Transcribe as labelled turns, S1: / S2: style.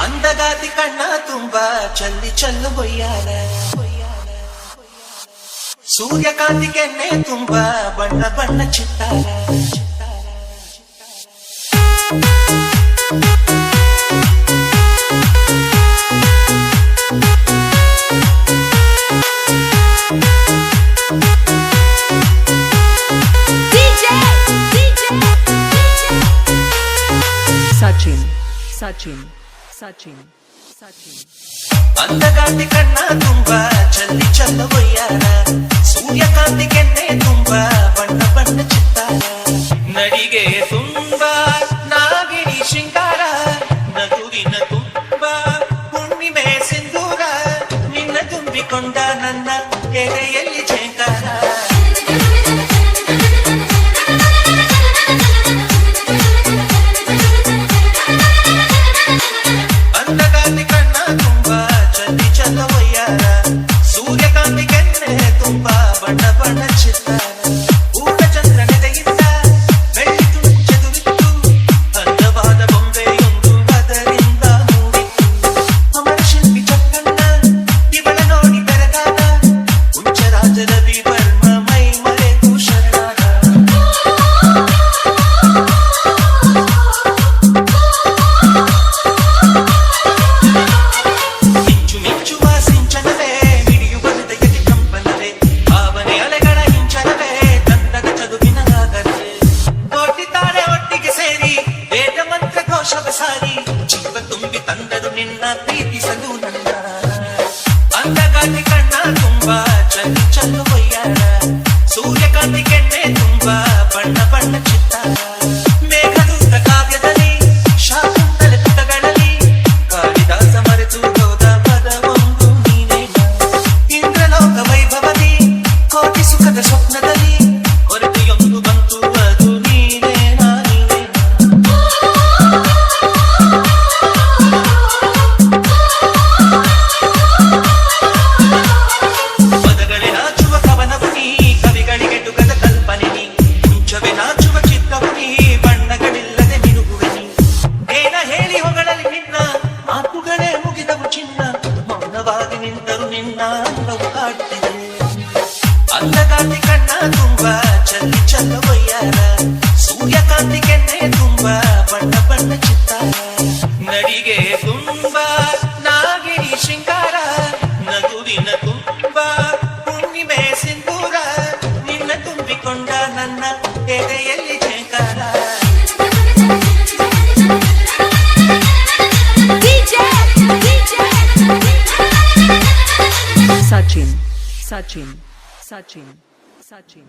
S1: ಅಂದಗಾತಿ ಕಣ್ಣ ತುಂಬಾ ಚಲ್ಲಿ ಚಲ್ಲು ಬೊಯ್ಯಾಲ ಸೂರ್ಯಕಾಂತಿ ಕೆನ್ನೆ ತುಂಬಾ ಬಣ್ಣ ಬಣ್ಣ ಚಿತ್ತಾರ
S2: Sachin, Sachin, Sachin, Sachin.
S1: ಅಂದಗಾತಿ ಕಣ್ಣ ತುಂಬಾ ಚಲ್ಲಿ ಚಲ್ಲ ಬೊಯ್ಯಾರ ಸೂರ್ಯಕಾಂತಿ ಕೆನ್ನೆ ತುಂಬಾ ಬಣ್ಣ ಬಣ್ಣ ಚಿತ್ತಾರ ನಡಿಗೆ ತುಂಬಾ ನಾಗಿಣಿ ಶೃಂಗಾರ ನಗುವಿನ ತುಂಬಾ ಹುಣ್ಣಿಮೆ ಸಿಂಧೂರ ನಿನ್ನ ತುಂಬಿಕೊಂಡ ನನ್ನ ಎದೆಯಲ್ಲಿ ಝೇಂಕಾರ ಅಂದಗಾತಿ ಕಣ್ಣ ತುಂಬಾ ಚಲ್ಲಿ ಚಲ್ಲ ಬೊಯ್ಯಾರ ಸೂರ್ಯಕಾಂತಿ ಕೆನ್ನೆ ತುಂಬಾ ಬಣ್ಣ ಬಣ್ಣ ಚಿತ್ತಾರ ಊಟ ಚಂದ್ರನೆದೆಯಿಂದ ಬೆಳ್ಳಿ ತುಂಚೆದುರಿತ್ತು ಅಂದವಾದ ಬೊಂಬೆಯೊಂದು ಅದರಿಂದ ಮೂಡಿತ್ತು ಅಮರ ಶಿಲ್ಪಿ ಚಕ್ಕಣ್ಣ ಇವಳ ನೋಡಿ ಬೆರಗಾದ ಹುಂಚರಾಜ ರವಿ ವರ್ಮ ಮೈ ಮರೆತು ಶರಣಾದ ಮಿಂಚು ಮಿಂಚುವ ಸಿಂಚನವೇ ಮಿಡಿಯುವ ಹೃದಯಕ್ಕೆ ಕಂಪನವೇ ಭಾವನೆ ಅಲೆಗಳ ಹಿಂಚನವೇ ತಂದದ ಚದುವಿನ ಆಗರವೇ ಕೋಟಿತಾರೆ ಒಟ್ಟಿಗೆ ಸೇರಿ ವೇದ ಮಂತ್ರ ಘೋಷವ ಸಾರಿ ಜೀವ ತುಂಬಿ ತಂದರು ನಿನ್ನ ಪ್ರೀತಿಸಲು ನನ್ನ ಅಂದಗಾತಿ ಕಣ್ಣ ತುಂಬಾ ಚಲ್ಲಿ ಚಲ್ಲು ಬೊಯ್ಯಾರ ಸೂರ್ಯಕಾಂತಿ ಕೆನ್ನೆ ತುಂಬಾ ಬಣ್ಣ ಬಣ್ಣ ಚಿತ್ತಾರ ಮೇಘದೂತ ಕಾವ್ಯದಲ್ಲಿ ಶಾಕುಂತಲೆ ಪುಟಗಳಲ್ಲಿ ಕಾಳಿದಾಸ ಮರೆತು ಹೋದ ಪದವೊಂದು ನೀನೇ ಇಂದ್ರಲೋಕ ವೈಭವದಿ ಕೋಟಿ ಸುಖದ ಸ್ವಪ್ನದಲ್ಲಿ ಹೊರತೆಯೊಂದು ಬಂತು ಅದು ನೀನೇ ನೀನೇ ಪದಗಳೇ ನಾಚುವ ಕವನವು ನೀ ಕವಿಗಳಿಗೆ ಟುಗದ ಕಲ್ಪನೆ ನೀ ಮುಂಚವೇ ನಾಚುವ ಚಿತ್ರವು ನೀ ಬಣ್ಣಗಳಿಲ್ಲದೆ ಮಿನುಗುವೆ ನೀ ಏನ ಹೇಳಿ ಹೊಗಳಲ್ಲಿ ನಿನ್ನ ಮಾತುಗಳೇ ಮುಗಿದವು ಚಿನ್ನ ಮೌನವಾಗಿ ನಿಂತರು ನಿನ್ನ ಅಂಗವು ಕಾಡ್ತಿದೆ ಅಂದಗಾತಿ ಕಣ್ಣ ತುಂಬಾ ಚಲ್ಲಿ ಚಲ್ಲ ಬೊಯ್ಯಾರ ಸೂರ್ಯಕಾಂತಿ ಕೆನ್ನೆ ತುಂಬಾ ಬಣ್ಣ ಬಣ್ಣ ಚಿತ್ತಾರ ನಡಿಗೆ ತುಂಬಾ ನಾಗಿಣಿ ಶೃಂಗಾರ ನಗುವಿನ ತುಂಬಾ ಹುಣ್ಣಿಮೆ ಸಿಂಧೂರ ನಿನ್ನ ತುಂಬಿಕೊಂಡ ನನ್ನ ಎದೆಯಲ್ಲಿ ಝೇಂಕಾರ
S2: Sachin, Sachin, Sachin, Sachin.